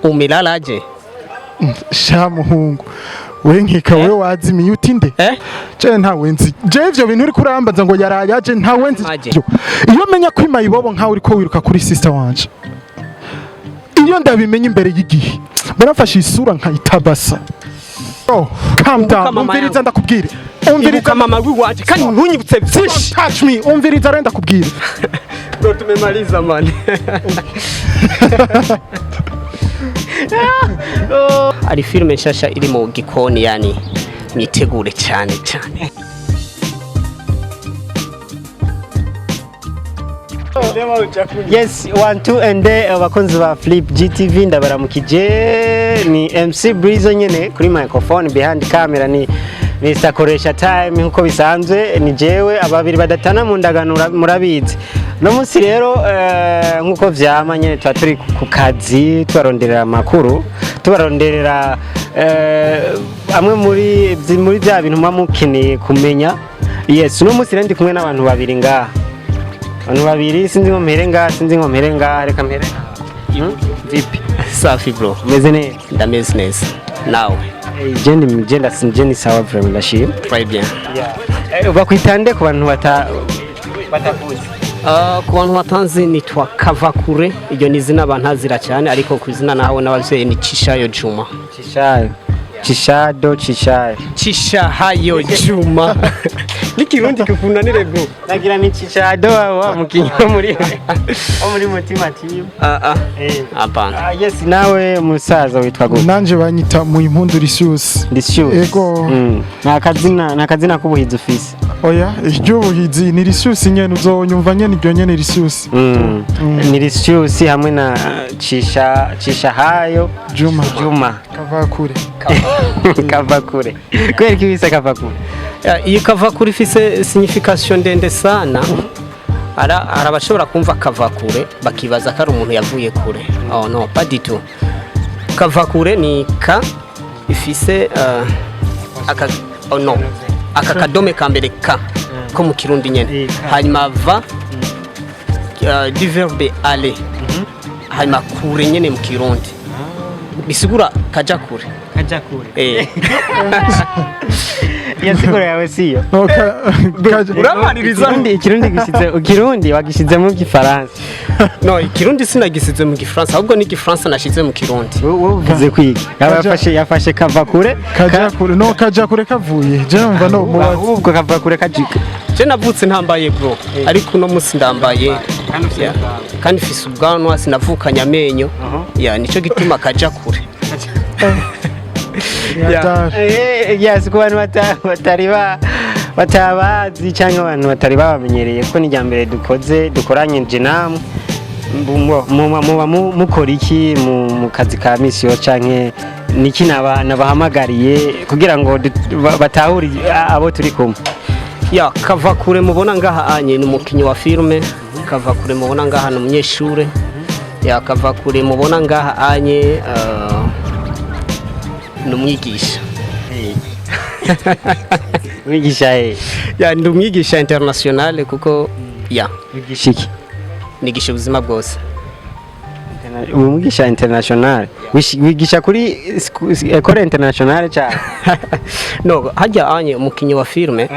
Umelalaje? Sha muhungu we nkika we wazimiye utinde je ntawe nzi je ivyo bintu uri kurambaza ngo yarayaje ntawe nzi iyo menya kwima ibobo nkawe uriko wiruka kuri sister wanje iyo ndabimenya imbere y'igihe barafashe isura nkayitabasa calm down umviriza ndakubwira umviriza mama wiwanje kandi ntunyibutse byinshi touch me umviriza renda kubwira bro tumemaliza man ari filme nshasha iri mu gikoni yani myitegure cyane. Yes, 1 2 and day abakunzi ba Flip GTV ndabaramukije ni MC Breezo nyene kuri microphone behind camera ni Mr Koresha time nkuko bisanzwe ni jewe ababiri badatana mu ndaganura murabizi no munsi rero nkuko vyama nyene twa turi ku kazi twaronderera makuru tubaronderera amwe muri bya bintu mamukeneye kumenya. Yes, no munsi ndi kumwe n'abantu babiri ngaha. Abantu babiri sinzi ngo mpere ngaha reka mpere. Vipi? Safi bro. Meze neza? Ndameze neza. Nawe? Jendi sawa vraiment ndashimye. Très bien. Yeah. Bakwitande ku bantu batakuzi. Ku bantu batanzi nitwa Kavakure, iryo ni izina bantazira cyane ariko ku izina naho n'abavyeyi ni Cishayo Juma. Cishayo Juma. Nikirundi kufunanire bro. Nagira ni Cishado wa mukinyo muri mutima team. Apana. Yes, nawe musaza witwa gute? Nanje banyita mu impundu Lisius. Ego. Nakazina kubuhizi ufise. Oya, iryo buhizi ni Lisius nyene uzonyumva nyene iryo nyene Lisius. Ni Lisius hamwe na Cishahayo Juma. Kavakure. Kweli kibisa Kavakure. Iyi Kavakure ifise signification ndende sana. Arabashobora kumva Kavakure bakibaza ko ari umuntu yavuye kure. Oh no, pas du tout. Kavakure ni ka ifise aka kadome kambere ka ko mu kirundi nyene. Hanyuma va du verbe aller. Hanyuma kure nyene mu kirundi. Bisigura kaja kure. Yasigura yawe siyo. Uramaniriza Ikirundi wagishize mu Gifaransa. No, Ikirundi sinagisize mu Gifaransa ahubwo ni Gifaransa nashize mu Kirundi. Wowe kwiga. Yafashe Kavakure. Kaja kure kavuye. Je numva no mubaza. Ubwo Kavakure kajika. Je navutse ntambaye bro. Ariko no musi ndambaye. Kandi fise ubwanwa sinavukanya amenyo. Ya nico gituma kaja kure. Yes, ku bantu batabazi cyangwa abantu batari babamenyereye ko ni mbere dukoranye nje namwe muba mukora iki mu kazi ka misiyo canke niki nabahamagariye kugira ngo batahure abo turi kumwe. Ya Kavakure mubona ngaha anye ni umukinyi wa filme, Kavakure mubona ngaha ni umunyeshure, ya Kavakure mubona ngaha anye numwigisha. Wigisha ya ndumwigisha international kuko ya wigisha iki? Nigisha ubuzima bwose. Umwigisha international wigisha kuri Ecole Internationale cha no hajya anye umukinyi wa filme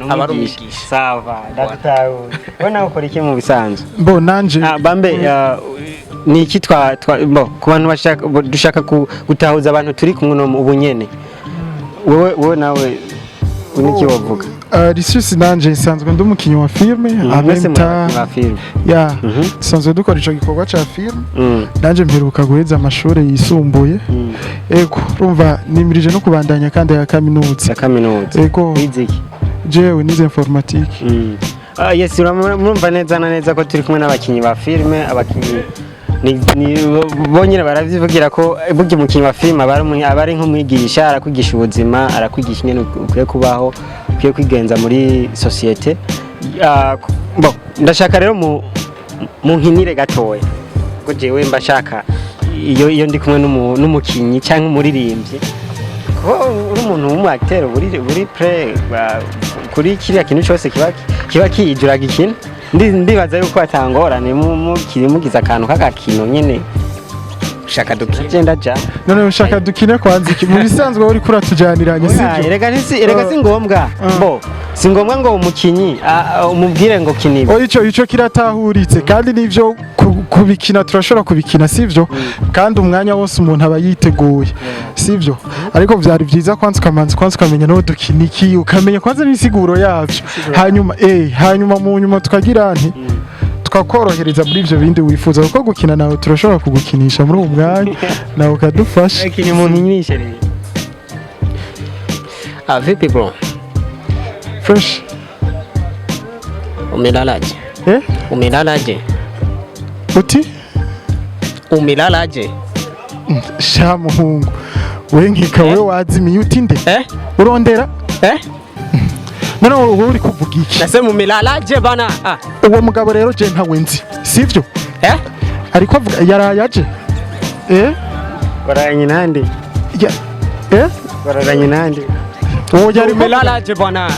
abarumwigisha sawa ndatawe bona ukora iki mu bisanzwe bo nanje bambe ni iki ku bantu dushaka gutahuza abantu turi kumwe no ubunyene wowe nawe uniki wavuga Lisius nanje isanzwe ndumukinyi wa filme amenta ya sanzwe dukora ico gikorwa ca filme nanje mperuka guheza amashuri yisumbuye ego urumva nimirije no kubandanya kandi ya kaminuza ego wiziki jewe nize informatique yes urumva neza ko turi kumwe n'abakinyi ba filme abakinyi ni bonyine baravyivugira ko burya umukinyi wa filme abari nk'umwigisha arakwigisha ubuzima arakwigisha nyene ukwiye kubaho ukwiye kwigenza muri societe. Ndashaka rero mu nkinire gatoya ko jewe mbashaka iyo ndi kumwe n'umukinyi cyangwa umuririmbyi ko uri umuntu w'umacteur uri pre kuri kiriya kintu cyose kiba kijuraga ikintu ndibaza yuko atangorane mukiri mugize akantu k'agakino nyene ushaka dukine genda ja none ushaka dukine kwanza iki mu bisanzwe uri kuratujaniranye sivyo erega si ngombwa bo si ngombwa ngo umukinyi umubwire ngo kinibe ico kiratahuritse kandi nivyo kubikina turashobora kubikina sivyo kandi umwanya wose umuntu aba yiteguye sivyo ariko vyari vyiza kwanza ukamenya no dukiniki ukamenya kwanza n'isiguro yavyo hanyuma mu nyuma tukagira nti tukakorohereza muri ivyo bindi wifuza kuko gukina nawe turashobora kugukinisha muri uwo mwanya nawe ukadufasha kini mu nyinishe rero vipi bro fresh umelalaje umelalaje uti umelalaje sha muhungu we nkikawe wazimiye uti nde urondera none wowe uri kuvuga iki nasema umelalaje bana uwo mugabo rero je ntawe nzi sivyo ariko avuga yarayaje baranye nande baranye nande uwo yari umelalaje bana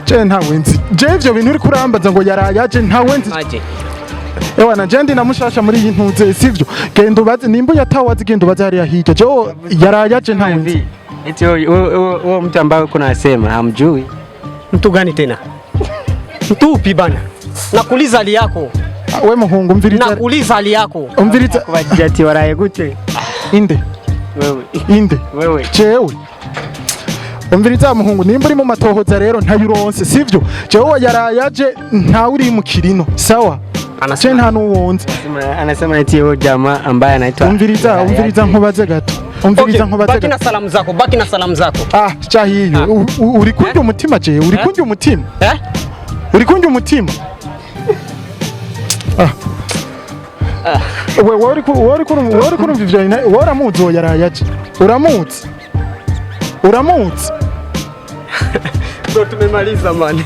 je ntawe nzi je ivyo bintu uri kurambaza ngo yarayaje ntawe nzi ewa na jendi namushasha muri iyi ntuze sivyo genda ubaze nimba yatawazi genda ubaze hariya hirya je yarayaje ntawe nzi eti wewe mtu ambaye uko nasema hamjui mtu gani tena mtu upi bana nakuuliza hali yako we muhungu umviriza nakuuliza hali yako umviriza kubajia ati waraye gute inde wewe jewe umviriza muhungu nimba uri mu matohoza rero ntayuronse sivyo jewe yarayaje ntawe uri mu kirino sawa anasema nta nuwonze anasema eti huyo jamaa ambaye anaitwa umviriza nkubaze gato baki na salamu zako chahiyo uri kunja umutima je uri kunja umutima uri kunja umutima wewe wari kurumva ivyo waramuzi wo yarayaje uramuzi ndo tumemaliza man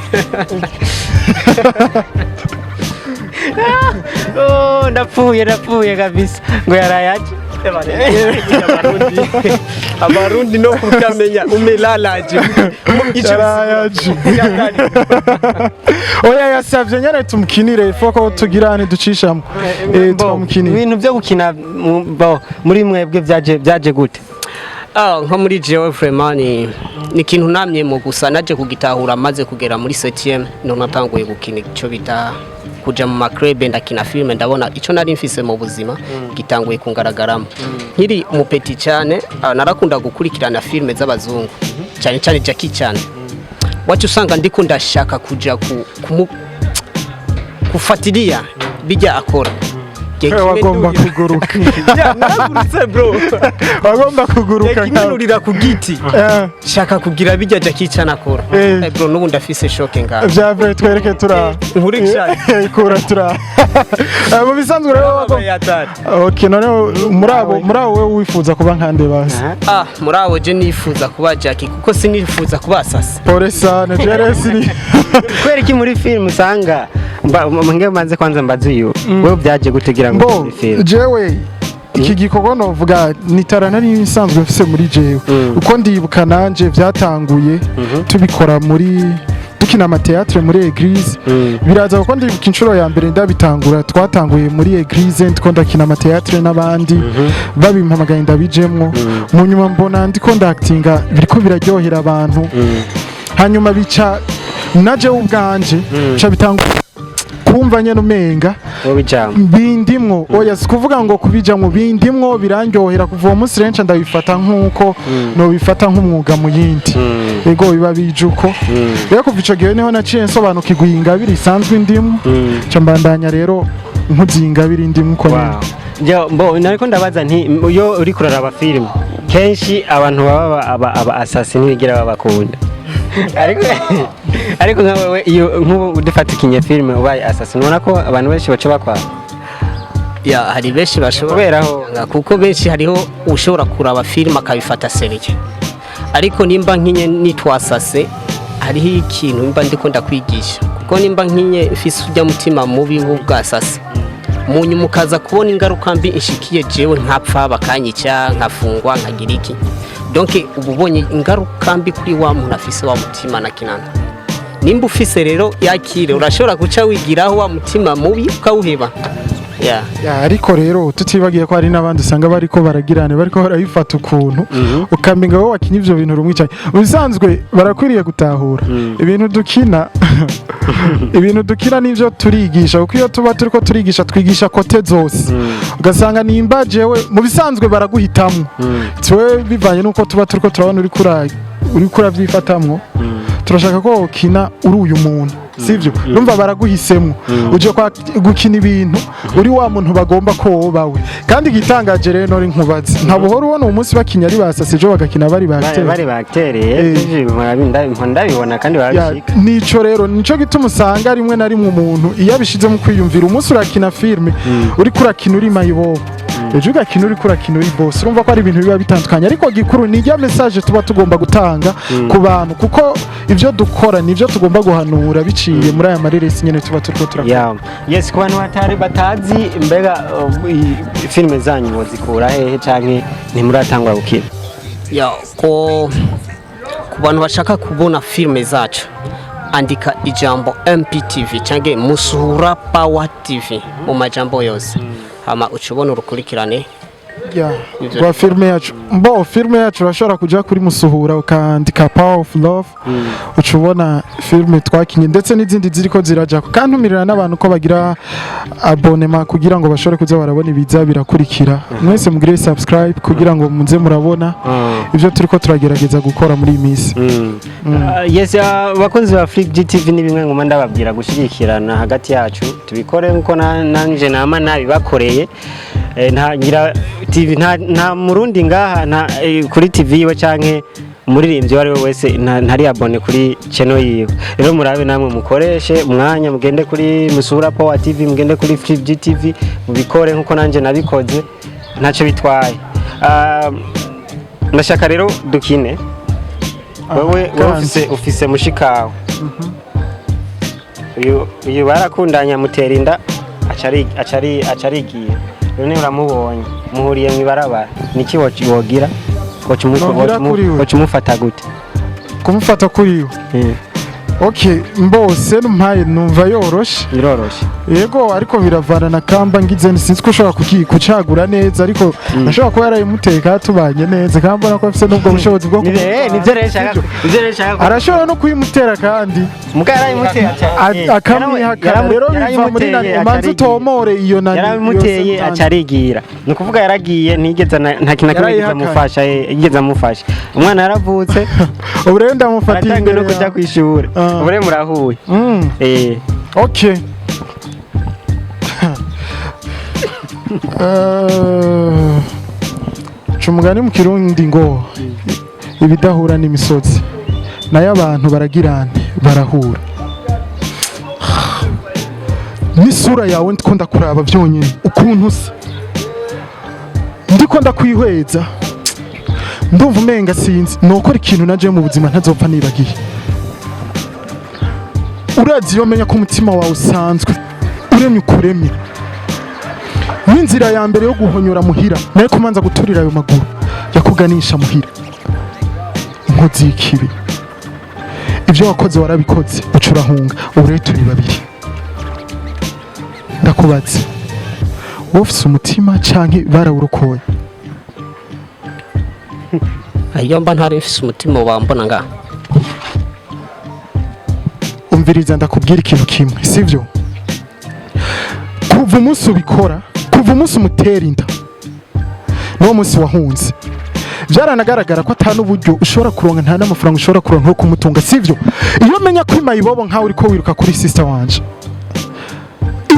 ndapfuye kabisa ngo yarayaje abarundi no kutamenya umelalaje yarayaje oya yasavye nyene tumukinire foko tugirane ducishamo tumukinire ibintu byo gukina muri mwebwe byaje gute nko muri jewe vraiment ni ikintu namye mu gusa naje kugitahura maze kugera muri 7e no natanguye gukina ico bita kuja mu makrebe ndakina filme ndabona ico nari mfise mu buzima gitanguye kungaragaramo nkiri umupeti cyane narakunda gukurikirana filme z'abazungu cyane Jackie Chan wacu usanga ndiko ndashaka kuja kufatilia bijya akora wagomba kuguruka naragurutse bro wagomba kuguruka nkanurira ku giti shaka kugira bijya Jackie Chan akora bro nubu ndafise shock ngaho vyave twereke tura nkurikishanye kura tura mu bisanzwe rero okay none murabo wewe wifuza kuba nkande basi murabo je nifuza kuba Jackie kuko sinifuza kuba Sasa pole sana jeresini kwereki muri film usanga manze kwanza mbazuyo wewe byaje gutegira ngo film jewe iki gikorwa novuga nitarana n'isanzwe mfise muri jewe uko ndibuka nanje vyatanguye tubikora muri dukina amateatre muri Eglise biraza kuko ndibuka inshuro ya mbere ndabitangura twatanguye muri Eglise ndiko ndakina amateatre n'abandi babimpamagaye ndabijemwo mu nyuma mbona ndiko ndactinga biriko biraryohera abantu hanyuma bica naje ubwanje ca bitangura kumva nyene umenga bindimwo oya sikuvuga ngo kubijamwo bindimwo birandyohera kuva uwo munsi renca ndabifata nkuko no bifata nk'umwuga mu yindi ego biba bijuko rero kuva ico gihe niho naciye nsobanukirwa ingabire isanzwe indimwo ca mbandanya rero nkuzingabire indimwo uko nyene nariko ndabaza nti iyo uri kuraraba film kenshi abantu baba aba assassin bigira babakunda ariko nka wewe iyo nk'ubu udafata ikinye filme ubaye assassin ubona ko abantu benshi baca bakwa hari benshi bashobora kuko benshi hariho ushobora kuraba filme akabifata seriye ariko nimba nkinye nitwasase hariho ikintu nimba ndiko ndakwigisha kuko nimba nkinye mfise ujya mutima mubi w'ubwasase munyu mukaza kubona ingaruka mbi inshikiye jewe nkapfa bakanyica nkafungwa nkagira iki donc ububonye ingaruka mbi kuri wa muntu afise wa mutima na kinana nimba ufise rero yakire urashobora guca wigiraho wa mutima mubi ukawuheba ariko rero tutibagiye ko hari n'abandi usanga bariko baragirane bariko barabifata ukuntu ukamenga wowe wakinya ivyo bintu rumwicaye ubisanzwe barakwiriye gutahura ibintu dukina ibintu dukina nivyo turigisha kuko iyo tuba turiko turigisha twigisha kote zose ugasanga nimba jewe mu bisanzwe baraguhitamwo twe bivanye nuko tuba turiko turabona uri kuravyifatamwo turashaka ko ukina uri uyu muntu sivyo numva baraguhisemwo uje gukina ibintu uri wa muntu bagomba ko wobawe kandi gitangaje rero nori nkubazi ntabuhora ubona umunsi bakinya ari basasije bagakina bari baktereye ndabibona kandi barabishika nico rero nico gituma usanga rimwe na rimwe umuntu iyo abishize mu kwiyumvira umunsi urakina filme uri kurakina uri mayibobo ejo ugakina uri kurakina uri boss urumva ko ari ibintu biba bitandukanye ariko gikuru ni ya message tuba tugomba gutanga ku bantu kuko ivyo dukora nivyo tugomba guhanura biciye muri aya mareresi nyene tuba turiko turakora yes ku bantu batazi mbega filme zanyu bozikura hehe canke ntimuratangwa gukina ku bantu bashaka kubona filme zacu andika ijambo MPTV canke Musuhura Power TV mu majambo yose hama ucubona urukurikirane kwa filme yacu filme yacu urashobora kuja kuri Musuhura ukandika Power of Love ucubona filme twakinye ndetse n'izindi ziriko ziraja kandi umirira n'abantu ko bagira abonnement kugira ngo bashobore kuza barabona ibiza birakurikira mwese mugire subscribe kugira ngo munze murabona ivyo turiko turagerageza gukora muri imisi yes bakunzi ba Flip GTV ni bimwe ngoma ndababwira gushigikirana hagati yacu tubikore nkuko nanje nama nabibakoreye ngira TV nta murundi ngaha kuri TV yiwe canke umuririmbyi wari we wese ntari abone kuri channel yiwe rero murabe namwe mukoreshe umwanya mugende kuri Musuhura Power TV mugende kuri Flip GTV mubikore nkuko nanje nabikoze ntaco bitwaye ndashaka rero dukine wewe ufise mushikawe uyu barakundanya muterinda acarigiye none uramubonye muhuriye mwibarabara niki wogira wacumufata gute kumufata kuri okay mbose numpaye numva yoroshe yego ariko biravana na kamba ngize sinzi ko ushobora kucagura neza ariko nashobora kuba yarayimuteka tubanye neza kamba nako afise nubwo bushobozi bwo nivyo reshaka arashobora no kuyimutera kandi mugara yimutera akamwihakana rero biva muri umanze utomore iyo nani yaramuteye acarigira ni ukuvuga yaragiye ntigeze nta kintu yigeze amufasha umwana yaravutse ubu ndamufatiye imbere no kujya kwishura ubure murahuye okay Cumugani mu Kirundi ngo ibidahura n'imisozi nayo abantu baragirane barahura n'isura yawe ndiko ndakuraba byonyine ukuntu usa ndiko ndakwihweza ndumva umenga sinzi nokora ikintu naje mu buzima ntazopfa nibagiye urazi yo menya ko umutima wawe usanzwe uremye ukuremye n'inzira ya mbere yo guhonyora muhira naye kumanza guturira ayo maguru yakuganisha muhira inkozi y'ikibi ibyo wakoze warabikoze ucurahunga ubu turi babiri ndakubaza wowe ufise umutima canke barawurokoye ayo mba ntari mfise umutima wambona nga umviriza ndakubwira ikintu kimwe sivyo kuva umunsi ubikora kuva umunsi umutera inda n'uwo munsi wahunze byaranagaragara ko atanu uburyo ushobora kuronka nta n'amafaranga ushobora kuronka yo kumutunga sivyo iyo menya ko imayibobo nkawe uriko wiruka kuri sister wanje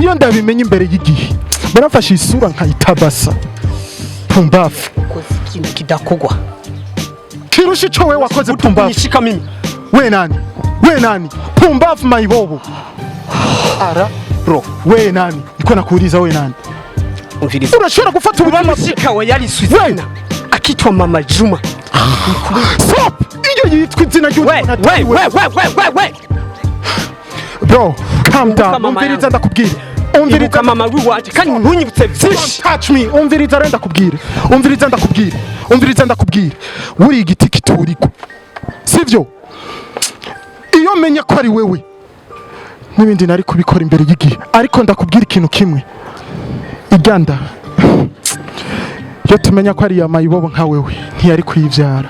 iyo ndabimenye imbere y'igihe barafashe isura nkayitabasa pumbafu ikintu kidakogwa kirusha ico we wakoze pumbafu nishika mimi we nani pumbafu mayibobo ara bro we nani niko nakuriza we nani umviriza urashobora gufata ubuzima mushika we yari Suzana akitwa Mama Juma stop iyo yitwa izina ry'umuntu we bro calm down umviriza ndakubwira umviriza mama wiwaje kandi ntunyibutse byinshi touch me umviriza renda kubwira umviriza ndakubwira uri igiti kituriko sivyo iyo menya ko ari wewe n'ibindi nari kubikora imbere y'igihe ariko ndakubwira ikintu kimwe iganda yo tumenya ko ari ya mayibobo nka wewe ntiyari kuyivyara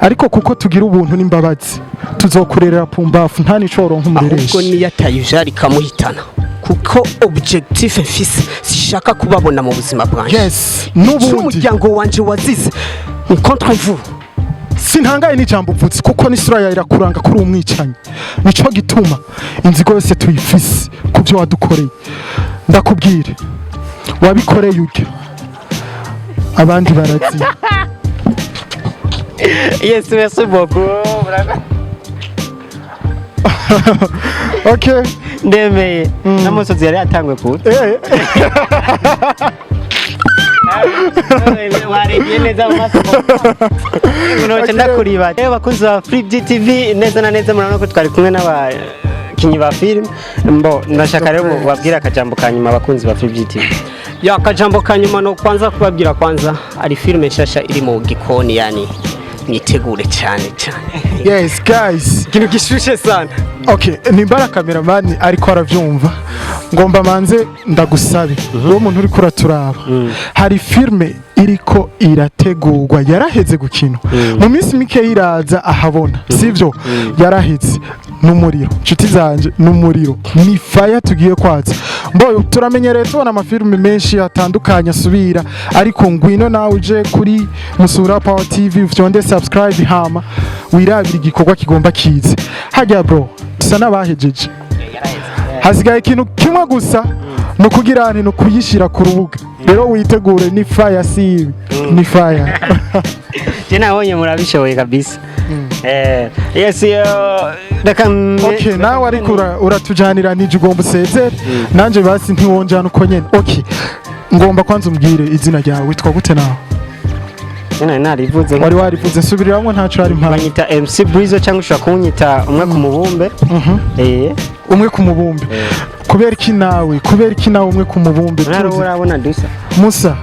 ariko kuko tugira ubuntu n'imbabazi tuzokurerera pumbafu nta nicoro nk'umurereshi ahubwo niyo atayijari kamuhitana kuko objectif mfise sishaka kubabona mu buzima bwanje yes n'ubundi umuryango wanje wazize ni contre vous sintangaye n'ijambo uvutse kuko n'isura yawe irakuranga kuri umwicanyi nico gituma inzigo yose tuyifise ku byo wadukoreye ndakubwire wabikoreye urya abandi barazi Yes, merci beaucoup. Okay Ndemeye namusozi yari atangwe ku warebye neza mu maso none ndakuriba bakunzi ba Flip GTV neza na neza murabona ko twari kumwe n'abakinyi ba film mbo ndashaka rero babwira akajambo kanyuma abakunzi ba Flip GTV ya akajambo kanyuma no kwanza kubabwira kwanza ari filme nshasha iri mu gikoni yani mwitegure cyane yes guys ikintu gishushe sana okay nimbara cameraman ariko aravyumva ngomba manze ndagusabe uwo muntu uri kuraturaba hari filme iriko irategurwa yaraheze gukino mu minsi mike iraza ahabona sivyo yaraheze n'umuriro nshuti zanje n'umuriro ni fire tugiye kwatsa mbo turamenyereye tubona amafilme menshi atandukanye asubira ariko ngwino nawe uje kuri Musura Power TV ufyonde subscribe hama wirabira igikorwa kigomba kize hajya bro tusa nabahejeje hasigaye ikintu kimwe gusa no kugira no kuyishira ku rubuga rero witegure ni fire si ni fire je nabonye murabishoboye kabisa yes reka okay nawe ariko uratujanira nije ugomba usezere nanje basi ntiwonjana uko nyene okay ngomba kwanza umbwire izina ryawe witwa gute nawe narivuze wari warivuze subiriramo ntaco ari mpamvu banyita MC Brizo cyangwa ushaka kunyita umwe ku mubumbe umwe ku mubumbe kubera iki nawe umwe ku mubumbe urabona dusa Musa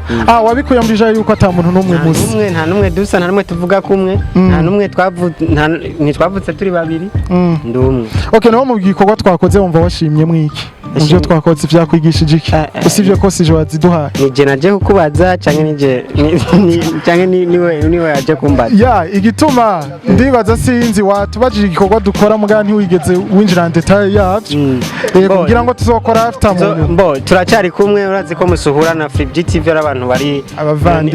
wabikuye muri jayi yuko ata muntu numwe Musa nta numwe dusa nta numwe tuvuga kumwe nta numwe twavutse turi babiri ndumwe okay naho mu gikorwa twakoze wumva washimye mwiki Uje twakoze vyakwigishije iki usivye ko sije waziduhaye nije naje kukubaza canke nije canke niwe aje kumbaza ya igituma ndibaza sinzi watubajije igikorwa dukora muga ntiwigeze winjira en detail yavyo kugira ngo tuzokora after mu mbo turacyari kumwe urazi ko musuhura na Flip GTV abantu bari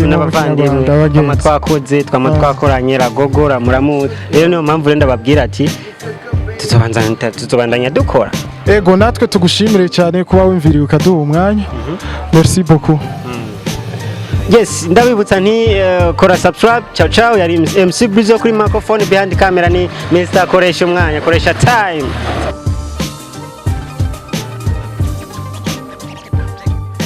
n'abavandimwe amatwakoze twakoranye ragogora muramu rero niyo mpamvu renda babwira ati tuzobandanya dukora ego natwe tugushimire cyane kuba wimviriye ukaduha umwanya merci beaucoup yes ndabibutsa nti kora subscribe ciao yari MC Brizo kuri microphone behind camera ni Mr. koresha umwanya koresha time